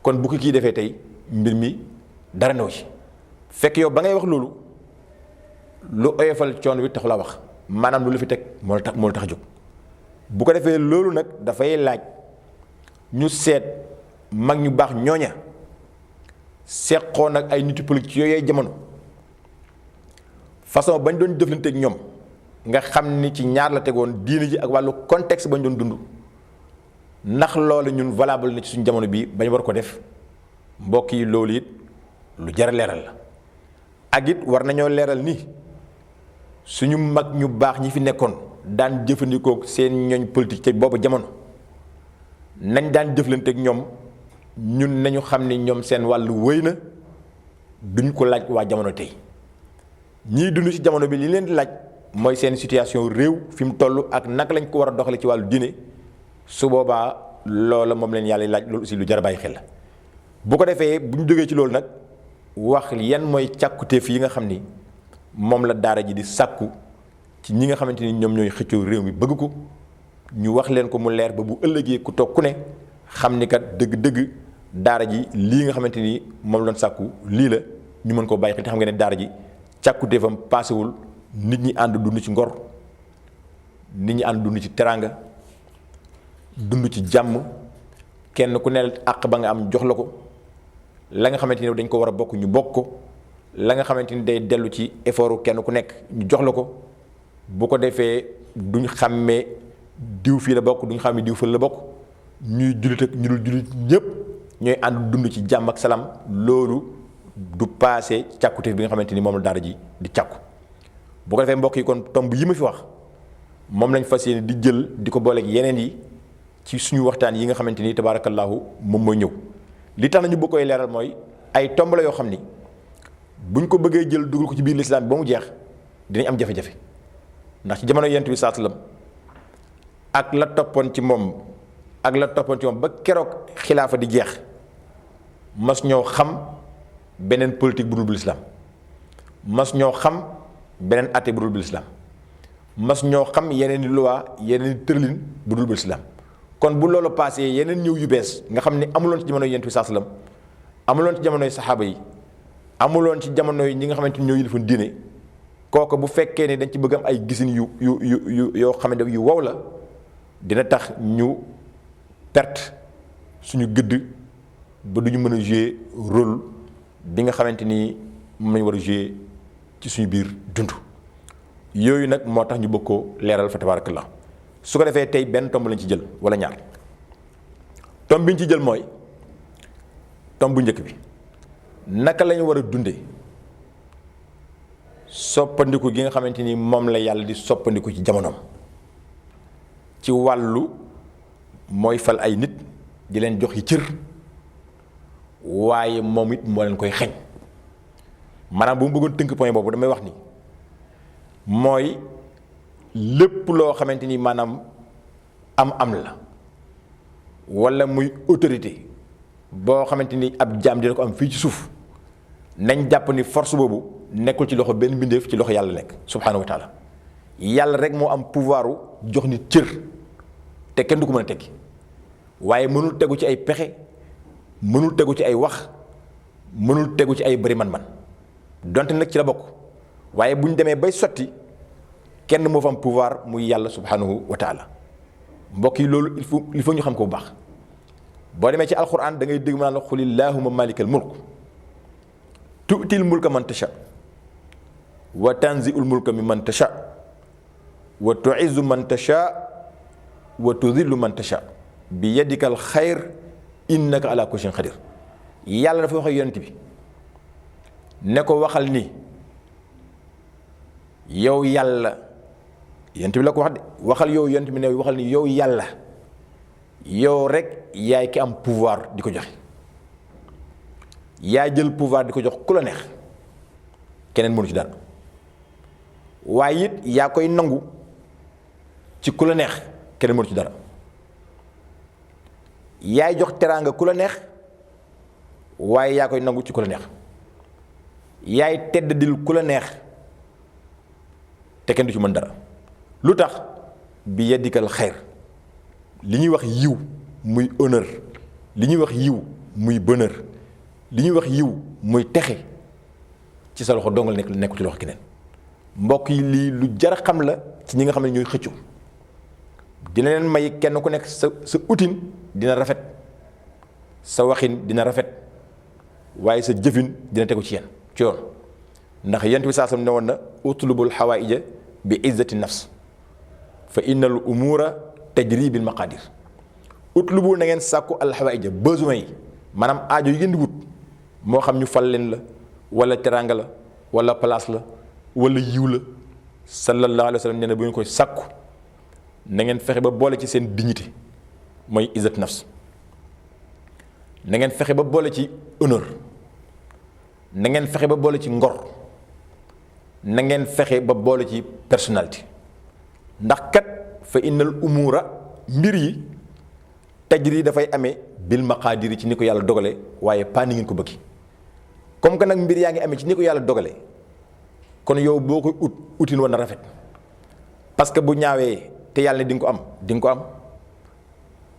kon bu ko kii defee tey mbir mi dara new ci fekk yow ba ngay wax loolu lu oyofal coon wi taxu la wax maanaam lu la fi teg moo la tax jóg bu ko defee loolu nag dafay laaj ñu seet mag ñu baax ñooña seqoon ak ay nitu politique ci yooyee jamono façon bañ doon jëflanteeg ñoom nga xam ni ci ñaar la tegoon diini ji ak wàllu contexte bañ doon dund ndax loolu ñun valable na ci suñu jamono bii bañ war ko def mbokk yi loolu it lu jar a leeral la ak it war nañoo leeral ni suñu mag ñu baax ñi fi nekkoon daan jëfandikoo seen ñooñ politique ci boobu jamono nañ daan jëflanteeg ñoom ñun nañu xam ni ñoom seen wàllu wëy na duñ ko laaj waa jamono tey ñiy dund ci jamono bi li leen di laaj mooy seen situation réew fi mu toll ak naka lañ ko war a doxale ci wàllu diine su boobaa loola moom leen yàlla laaj loolu aussi lu jar a bàyyi xel la bu ko defee bu ñu jógee ci loolu nag wax yan mooy càkkutéef yi nga xam ni moom la daara ji di sàkku ci ñi nga xamante ni ñoom ñooy xëccoo réew mi bëgg ko ñu wax leen ko mu leer ba bu ëllëgee ku toog ku ne xam ni kat dëgg-dëgg daara ji lii nga xamante ni moom la doon sàkku lii la ñu mën koo bàyyi xel te xam nga ne daara ji càkkutéefam paasewul nit ñi ànd dund ci ngor nit ñi ànd dund ci teraanga dund ci jàmm kenn ku ne àq ba nga am jox la ko la nga xamante ni dañ ko war a bokk ñu bokk ko la nga xamante ni day dellu ci effort kenn ku nekk ñu jox la ko bu ko defee duñ xàmmee diw fii la bokk duñ xàmmee diw fële la bokk ñuy jullit ak ñu dul jullit ñëpp ñooy ànd dund ci jàmm ak salaam loolu du paase càkkutéef bi nga xamante ni moom la daara ji di càkku bu ko defee mbokk yi kon tomb yi ma fi wax moom lañ fas yéene di jël di ko booleeg yeneen yi ci suñu waxtaan yi nga xamante ni tabaarakallaahu moom mooy ñëw li tax nañu bëgg koy leeral mooy ay tomb la yoo xam ni buñ ko bëggee jël dugal ko ci biir lislaam bi ba mu jeex dinañ am jafe-jafe ndax ci jamono yent bi saa sallam ak la toppoon ci moom ba keroog xilaafa di jeex mas ñoo xam beneen politique bu dul bu lislaam mas ñoo xam beneen atte bu dul bu lislaam mas ñoo xam yeneen i loi yeneen i tërlin bu dul bu lislaam kon bu loolu passé yeneen ñëw yu bees nga xam ne amuloon ci jamono yent bi saa sallam amuloon ci jamonoy saxaaba yi amuloon ci jamono yi ñi nga xamante ni ñoo yilifoon diine kooku bu fekkee ne dañ ci bëgg am ay gisin yu yoo xamante yu wow la dina tax ñu perte suñu gëdd ba du ñu mën a jouer rôle bi nga xamante ni moom lañu war a jouer ci suñu biir dund yooyu nag moo tax ñu bëgg ko leeral fa tabarakallah su ko defee tey benn tomb lañ ci jël wala ñaar tomb bi ñu ci jël mooy tomb bu njëkk bi naka lañu war a dunde soppandiku gi nga xamante ni moom la yàlla di soppandiku ci jamonoom ci wàllu mooy fal ay nit di leen jox yi cër waaye moom it moo leen koy xeñ maanaam bu mu bëggoon tënk point boobu damay wax ni mooy lépp loo xamante ni maanaam am la walla muy autorité boo xamante ni ab jaam dina ko am fii ci suuf nañ jàpp ni force boobu nekkul ci loxo benn mbindeef ci loxo yàlla nekk subhaanahu wa taala yàlla rek moo am pouvoiru jox nit cër te kenn du ko mën a teggi waaye mënul tegu ci ay pexe mënul tegu ci ay wax mënul tegu ci ay bëri man-man donte nag ci la bokk waaye bu ñu demee bay sotti kenn moo fa am pouvoir muy yàlla subhaanahu wa taala mbokk yi loolu il faut ñu xam ko bu baax boo demee ci alquran da ngay dégg ma naan la xulillahuma malikal mulk tu'til mulka man tasha wa tanzi'ul mulka mimman tasha wa tu'izzu man tasha wa tudhillu man tasha bi yadikal xayr innaka ala kulli shay'in qadir yàlla dafa wax ak yonent bi ne ko waxal ni yow yàlla yonent bi la ko wax de waxal yow yonent bi ne waxal ni yow yàlla yow rek yaay ki am pouvoir di ko joxe yaa jël pouvoir di ko jox ku la neex keneen mënu ci dara waaye it yaa koy nangu ci ku la neex keneen mënu ci dara yaay jox teraanga ku la neex waaye yaa koy nangu ci ku la neex yaay teddadil ku la neex te kenn du ci mën dara lu tax bi yeddikal xayr li ñuy wax yiw muy honneur li ñuy wax yiw muy bonheur li ñuy wax yiw muy texe ci sa loxo dongal nekk ci loxo keneen mbokk yi lii lu jar a xam la ci ñi nga xam ne ñooy xëccu dina leen may kenn ku nekk sa utin dina rafet sa waxin dina rafet waaye sa jëfin dina tegu ci yoon ndax yent bi saasam ne woon na utlubul xawaaija bi izzati nafs fa innal umura tajri bil maqadir utlubu na ngeen sàkku al xawaaija besoin yi maanaam aajo yi ngeen di wut moo xam ñu fal leen la wala teranga la wala place la wala yiw la sallallahu alayhi wa sallam nee na bu ngeen koy sàkku na ngeen fexe ba boole ci seen dignité mooy izzat nafs na ngeen fexe ba boole ci honneur na ngeen fexe ba boole ci ngor na ngeen fexe ba boole ci personnalité ndax kat fa innal umura mbir yi tajri dafay amee bil maqaadiri ci ni ko yàlla dogale waaye pas ni ngeen ko bëgg comme que nag mbir yaa ngi amee ci ni ko yàlla dogale kon yow boo koy utin woon na rafet parce que bu ñaawee te yàlla ne di nga ko am di nga ko am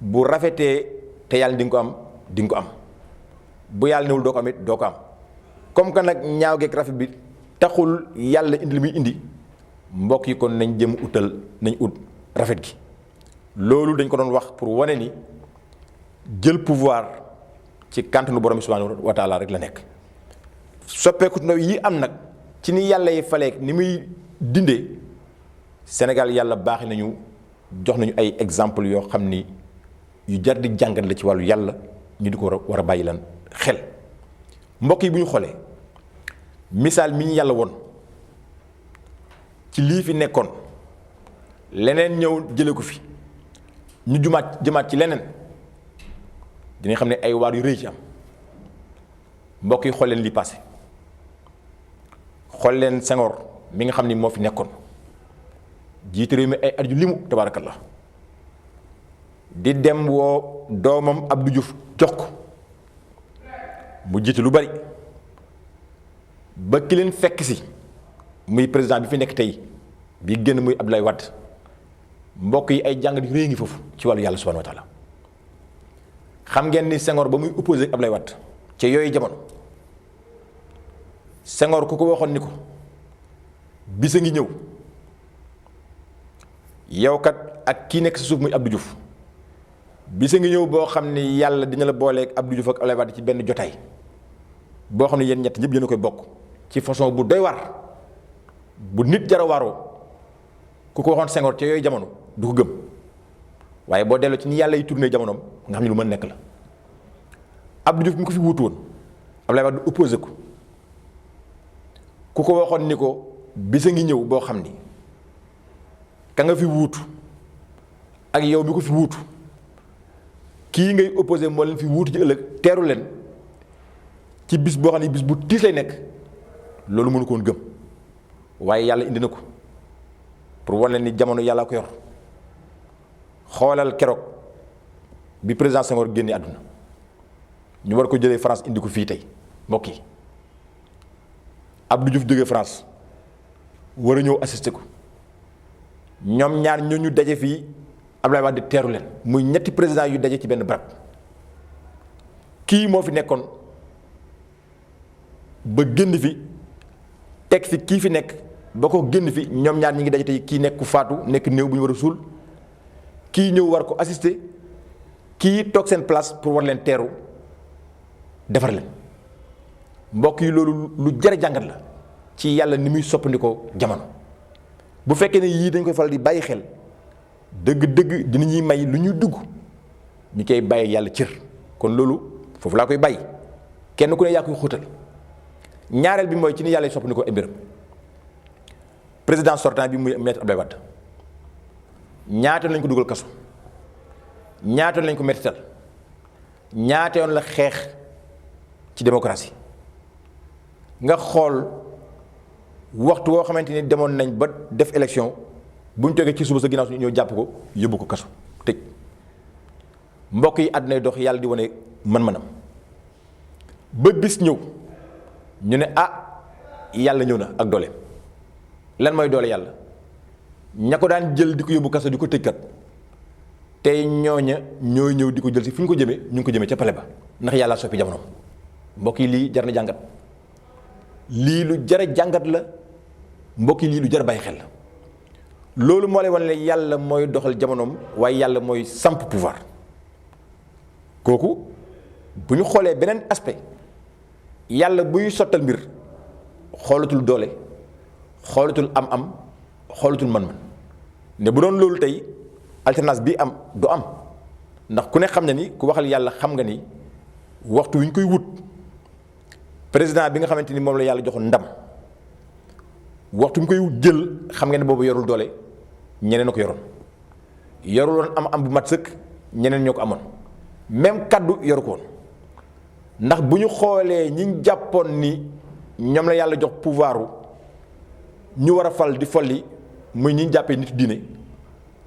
bu rafetee te yàlla ne di nga ko am di nga ko am bu yàlla newul doo ko am it doo ko am comme que nag ñaaw geeg rafet bi taxul yàlla indi li muy indi mbokk yi kon nañ jëm nañ ut rafet gi loolu dañ ko doon wax pour wane ni jël pouvoir ci kàntanu borom bi subhanahu wa taala rek la nekk soppeeku ndaw yi am nag ci ni yàlla yi faleek ni muy dindee Sénégal yàlla baaxi nañu jox nañu ay exemple yoo xam ni yu jar di jàngat la ci wàllu yàlla ñu di ko war a bàyyi lan xel mbokk yi bu ñu xoolee misaal mi ñu yàlla woon ci lii fi nekkoon leneen ñëw jële ko fi ñu jëmaat ci leneen dinañ xam ne ay waar yu rëy ci am mbokk yi xool leen lii passé xool leen Senghor mi nga xam ni moo fi nekkoon jiite réew mi ay at yu limu tabaarakallah di dem woo doomam Abdou Diouf jox ko mu jiite lu bari ba ki leen fekk si muy président bi fi nekk tey bi génn muy Abdoulaye Wade mbokk yi ay jàngat yu rëy ngi foofu ci wàllu yàlla subhanahu wa taala xam ngeen ni Senghor ba muy opposé ak Abdoulaye Wade ci yooyu jamono Senghor ku ko waxoon ni ko bisa ngi ñëw yow kat ak kii nekk si suuf muy Abdou Diouf bisa ngi ñëw boo xam ni yàlla dina la booleeg Abdou Diouf ak Abdoulaye Wade ci benn jotaay boo xam ne yéen ñett ñëpp yéen a koy bokk ci façon bu doy war bu nit jara waaroo ku ko waxoon Senghor ci yooyu jamono du ko gëm waaye boo delloo ci ni yàlla yi tourné jamonoom nga xam ne lu mën nekk la Abdou Diouf mi ko fi wuutu woon Abdoulaye Wade opposé ko ku ko waxoon ni ko bisa ngi ñëw boo xam ni ka nga fi wuutu ak yow mi ko fi wuutu kii ngay opposé moo leen fi wuutu ci ëllëg teeru leen ci bis boo xam ne bis bu tiis lay nekk loolu mënu ko woon gëm waaye yàlla indi na ko pour wane ni jamono yàlla ko yor xoolal keroog bi président Senghor génne àdduna ñu war ko jëlee France indi ko fii tey mbokk yi Abdou Diouf jógee France war a ñëw assister ko ñoom ñaar ñu daje fii Abdoulaye Wade teeru leen muy ñetti président yu daje ci benn barab kii moo fi nekkoon ba génn fi teg fi kii fi nekk ba ko génn fi ñoom ñaar ñi ngi daje tey kii nekk ku faatu nekk néew bu ñu war a suul kii ñëw war ko assister kii toog seen place pour war leen teeru defar leen mbokk yi loolu lu jar a jàngat la ci yàlla ni muy soppandikoo jamono bu fekkee ne yii dañ koy faral di bàyyi xel dëgg-dëgg dina ñuy may lu ñuy dugg ñu koy bàyyi yàlla cër kon loolu foofu laa koy bàyyi kenn ku ne yaa koy xóotal ñaareel bi mooy ci ni yàlla soppandikoo ay mbiram président sortant bi muy maître Abdoulaye Wade ñaata yoon lañ ko dugal kaso ñaata yoon lañ ko mettital ñaata yoon la xeex ci démocratie nga xool waxtu woo xamante ni demoon nañ ba def élection bu ñu toogee ci suba sa ginnaaw suñu ñëw jàpp ko yóbbu ko kaso tëj mbokk yi àddunay dox yàlla di wane mën-mënam ba bis ñëw ñu ne yàlla ñëw na ak doole lan mooy doole yàlla ña ko daan jël di ko yóbbu kaso di ko tëj kat tey ñooña ñooy ñëw di ko jël si fu ñu ko jëmee ñu ngi ko jëmee ca pale ba ndax yàlla soppi jamono mbokk yi lii jar na jàngat lii lu jar a jàngat la mbokk yi lii lu jar a bàyyi xel la loolu moo lay wane ne yàlla mooy doxal jamonoom waaye yàlla mooy samp pouvoir kooku bu ñu xoolee beneen aspect yàlla buy sottal mbir xoolatul doole xoolatul am-am xoolatul man-man ne bu doon loolu tey alternance bi am du am ndax ku ne xam na ni ku waxal yàlla xam nga ni waxtu wi ñu koy wut président bi nga xamante ni moom la yàlla joxoon ndam waxtu wi ñu koy jël xam nga ne boobu yorul doole ñeneen a ko yoroon yorul woon am bu mat sëkk ñeneen ñoo ko amoon même kaddu yoru ko woon ndax bu ñu xoolee ñi jàppoon ni ñoom la yàlla jox pouvoiru ñu war a fal di folli muy ñi jàppee nit diine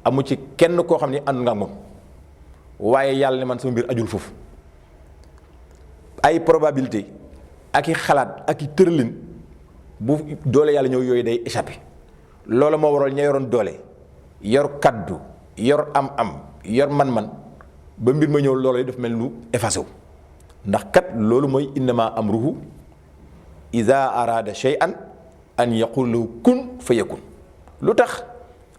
amu ci kenn koo xam ni ànd nga ak moom waaye yàlla ne man sama mbir ajul foofu ay probabilité ak i xalaat ak i tëralin bu doole yàlla ñëw yooyu day échappé loolu moo waral ña yoroon doole yor kaddu yor am yor man-man ba mbir ma ñëw loolu daf mel lu effacé wu ndax kat loolu mooy innama amruhu ida arada shay'an an yaqul lahu kun fa yakun lu tax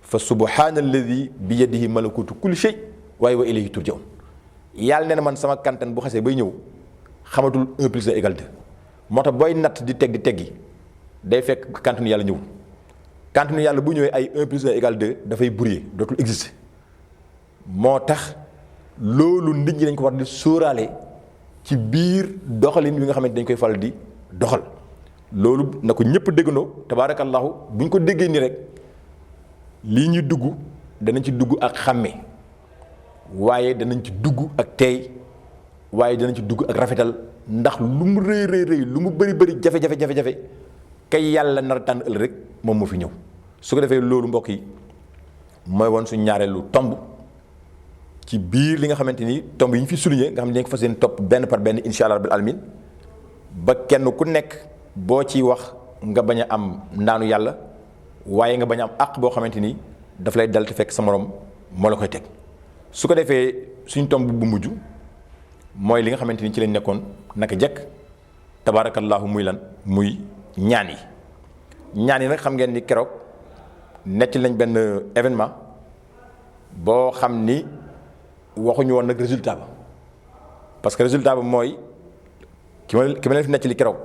fa subhana alladi bi yadihi malakutu kulli shay waaye wa ilayhi turjaun yàlla nee na man sama kantan bu xasee bay ñëw xamatul 1 plus 1 égale 2 moo tax booy natt di teggi day fekk kantanu yàlla ñëwul kantanu yàlla bu ñëwee ay 1 plus 1 égale 2 dafay brouillé dootul exister moo tax loolu nit ñi dañ ko war di sóoraale ci biir doxalin bi nga xamante dañ koy faral di doxal loolu na ko ñëpp déggandoo tabaarakallahu bu ñu ko déggee nii rek lii ñuy dugg danañ ci dugg ak xàmme waaye danañ ci dugg ak teey waaye danañ ci dugg ak rafetal ndax lu mu rëy lu mu bëri jafe-jafe kay yàlla nar a tànn ëllëg rek moom moo fi ñëw su ko defee loolu mbokk yi mooy woon suñu ñaareelu tomb ci biir li nga xamante ni tomb yi ñu fi souligné nga xam ne dañ ko fas yéene topp benn par benn incha allah rabbil alamin ba kenn ku nekk boo ciy wax nga bañ a am ndaanu yàlla waaye nga bañ a am àq boo xamante ni daf lay dal te fekk sa morom moo la koy teg su ko defee suñ tomb bu mujj mooy li nga xamante ni ci lañ nekkoon naka jekk tabaarakallaahu muy lan muy ñaan yi nag xam ngeen ni keroog nekk lañ benn événement boo xam ni waxuñu woon nag résultat ba parce que résultat ba mooy ki ma leen fi nekk li keroog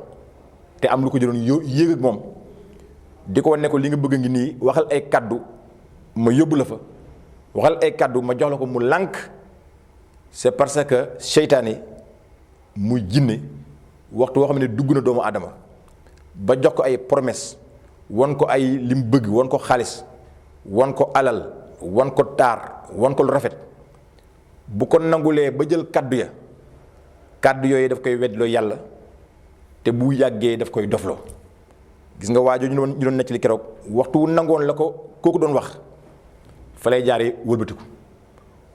te am lu ko jëloon yéeg ak moom di ko ne ko li nga bëgg ngi nii waxal ay kaddu ma yóbbu la fa waxal ay kaddu ma jox la ko mu lànk c'est parce que seytaane muy jinne waxtu woo xam ne dugg na doomu aadama ba jox ko ay promesse won ko ay lim bëgg won ko xaalis won ko alal won ko taar won ko lu rafet bu ko nangulee ba jël kaddu yooyu daf koy weddloo yàlla te bu yàggee daf koy dofloo gis nga waajoo ñu doon nekk li keroog waxtu wu nangoon la ko kooku doon wax fa lay jaaree wëlbatiku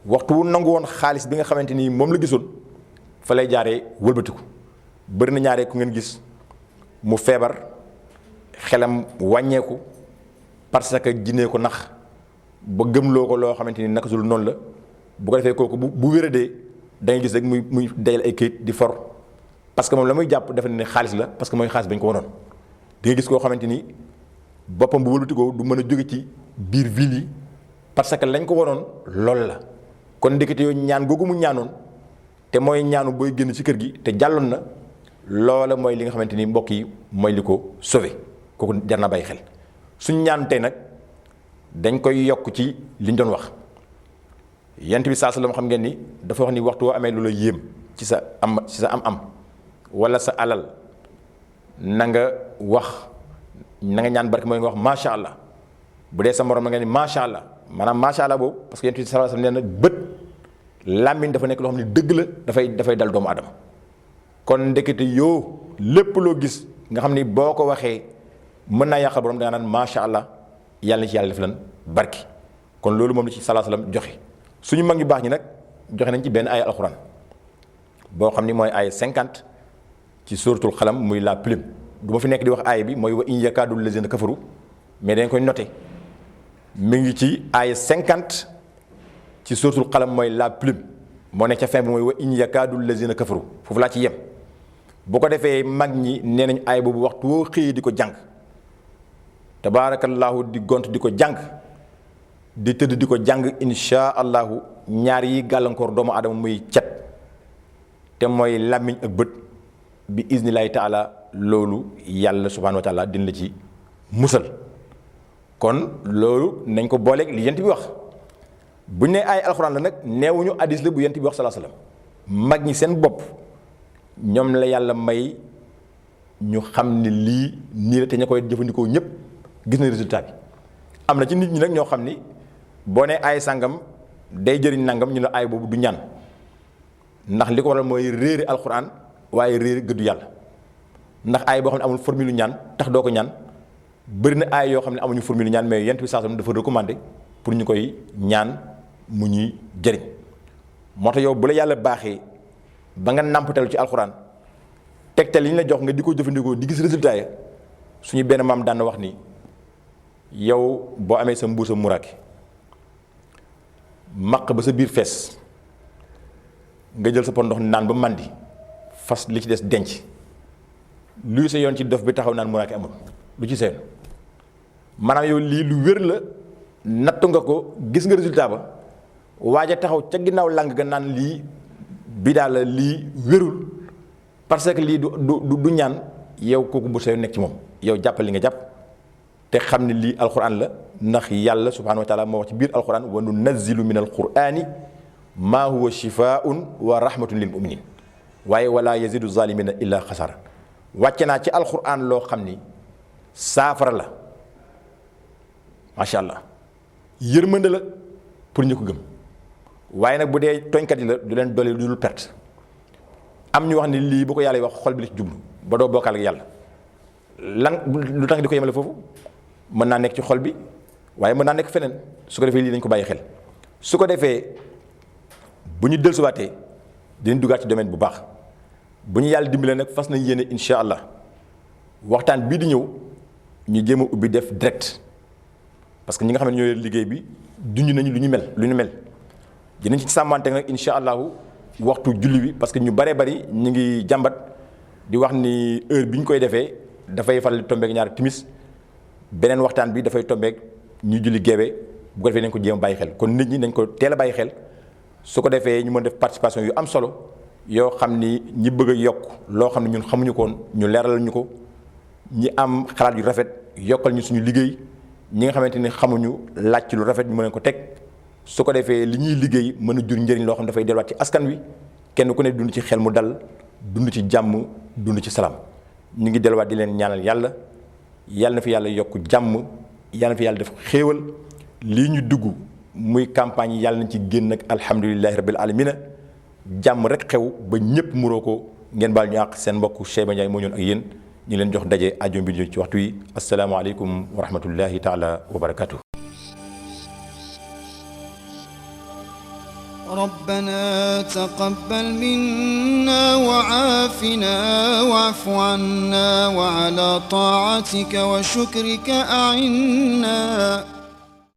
waxtu wu nangu woon xaalis bi nga xamante ni moom la gisoon fa lay jaaree wëlbatiku bëri na ñaaree ku ngeen gis mu feebar xelam wàññeeku parce que jinnee ko nax ba gëmloo ko loo xamante ni naka sul noonu la bu ko defee kooku bu wéradee da ngay gis rek muy dajal ay këyit di for parce que moom la muy jàpp dafa ne xaalis la parce que mooy xaalis bañ ko wanoon di nga gis koo xamante ni boppam bu wëlbatikoo du mën a jóge ci biir ville yi parce que lañ ko wanoon loolu la kon ndekete yooyu ñaan googu mu ñaanoon te mooy ñaanu booy génn ci kër gi te jàlloon na loola mooy li nga xamante ni mbokk yi mooy li ko sauvé kooku jar na bàyyi xel suñ ñaan tey nag dañ koy yokk ci liñ doon wax yent bi saa sallam xam ngeen ni dafa wax ni waxtu woo amee lu la yéem ci sa am wala sa alal na nga wax na nga ñaan barke mooy nga wax macha allah bu dee sa morom na nga ni macha allah maanaam macha allah boobu parce que yent bi saa sallam nee na bët làmmiñ dafa nekk loo xam ne dëgg la dafay dal doomu adama kon ndekete yoo lépp loo gis nga xam ni boo ko waxee mën naa yàqal borom da nga naan macha allah yàlla na ci yàlla def lan barki kon loolu moom la ci salaa salaam joxe suñu mag ñu baax ñi nag joxe nañ ci benn aaya alxuraan boo xam ni mooy aaya 50 ci suratul xalam muy la plume du ma fi nekk di wax aaya bi mooy wa in yakaadu lazina kafaru mais dañ koy noté mi ngi ci aaya 50 ci suuratul qalam mooy la plume moo nekk ca fin bi mooy wa in yakaadu lazina kafaru foofu laa ci yem. bu ko defee mag ñi nee nañ aay boobu waxtu woo xëyee di ko jàng tabaarakallaahu di gont di ko jàng di tëdd di ko jàng insha allahu ñaar yi gàllankoor doomu adama muy cet te mooy làmmiñ ak bët bi iznillaahi taala loolu yàlla subhaanahu wa taala dina la ci musal. kon loolu nañ ko booleeg li yent bi wax buñ ne ay alxuraan la nag neewuñu hadis la bu yent bi wax salaa salaam mag ñi seen bopp ñoom la yàlla may ñu xam ne lii nii la te ña koy jëfandikoo ñëpp gis na résultat bi. am na ci nit ñi nag ñoo xam ni boo nee ay sàngam day jëriñ nangam ñu ne ay boobu du ñaan ndax li ko waral mooy réere alxuraan waaye réere gëddu yàlla ndax ay boo xam ne amul formule ñaan tax doo ko ñaan. bëri na aay yoo xam ne amuñu formule ñaan mais yent bi saa dafa recommandé pour ñu koy ñaan mu ñuy jëriñ moo tax yow bu la yàlla baaxee ba nga nàmpatalu ci alxuraan tegtal yi ñu la jox nga di ko jëfandikoo di gis résultat ya suñu benn maam daan na wax ni yow boo amee sa mbuusa muraake maq ba sa biir fees nga jël sa pot ndox naan ba màndi fas li ci des denc luy sa yoon ci dof bi taxaw naan muraake amul lu ci seen maanaam yow lii lu wér la nattu nga ko gis nga résultat ba waaja taxaw ca ginnaaw làng ga naan lii bi daal la lii wérul parce que lii du ñaan yow kooku bu sa nekk ci moom yow jàppal li nga jàpp te xam ne lii alquran la ndax yàlla subhanahu wa taala moo wax ci biir alquran wa nunazzilu min alqurani maa huwa shifaun wa rahmatun lil muminin waaye wala yazidu zalimina illa xasara wàcce naa ci alquran loo xam ni saafara la macha allah yërmande la pour ñu ko gëm waaye nag bu dee tooñkat yi la du leen dolli lu dul perte am ñu wax ni lii bu ko yàlla wax xol bi la ci jublu ba doo bokkaal ak yàlla lan lu tax di ko yemale foofu mën naa nekk ci xol bi waaye mën naa nekk feneen su ko defee lii dañ ko bàyyi xel su ko defee bu ñu dellusiwaatee dinañ duggaat ci domaine bu baax bu ñu yàlla dimbalee nag fas nañ yéene incha allah waxtaan bii di ñëw ñu jéem a ubbi def direct parce que ñi nga xam ne ñoo liggéey bi dund nañu lu ñu mel dinañ ci sàmmante nag incha allahu waxtu julli bi parce que ñu baree bari ñu ngi jàmbat di wax ni heure bi ñu koy defee dafay faral di tombeek ñaar timis beneen waxtaan bi dafay tombeek ñu julli géewe bu ko defee nañ ko jéem a bàyyi xel kon nit ñi nañ ko teel a bàyyi xel su ko defee ñu mën def participation yu am solo yoo xam ni ñi bëgg a yokk loo xam ne ñun xamuñu ko woon ñu leeralal ñu ko ñi am xalaat yu rafet yokkal ñu suñu liggéey ñi nga xamante ni xamuñu laaj ci lu rafet ñu mën ko teg su ko defee li ñuy liggéey mën a jur njëriñ loo xam dafay delluwaat ci askan wi kenn ku ne dund ci xel mu dal dund ci jàmm dund ci salaam ñu ngi delluwaat di leen ñaanal yàlla na fi yàlla yokk jàmm yàlla na fi yàlla def xéewal lii ñu dugg muy campagne yi yàlla nañ ci génn ak alhamdulilahi rabbil alamina jàmm rek xew ba ñëpp muroo ko ngeen baal ñu àq seen mbokk Cheyba Ndiaye moo ñoon ak yéen ñu leen jox daje aajo bi ci waxtu yi asalaamaaleykum wa rahmatullahi taala wa barakatuh. ربنا تقبل منا وعافنا واعف عنا وعلى طاعتك وشكرك أعنا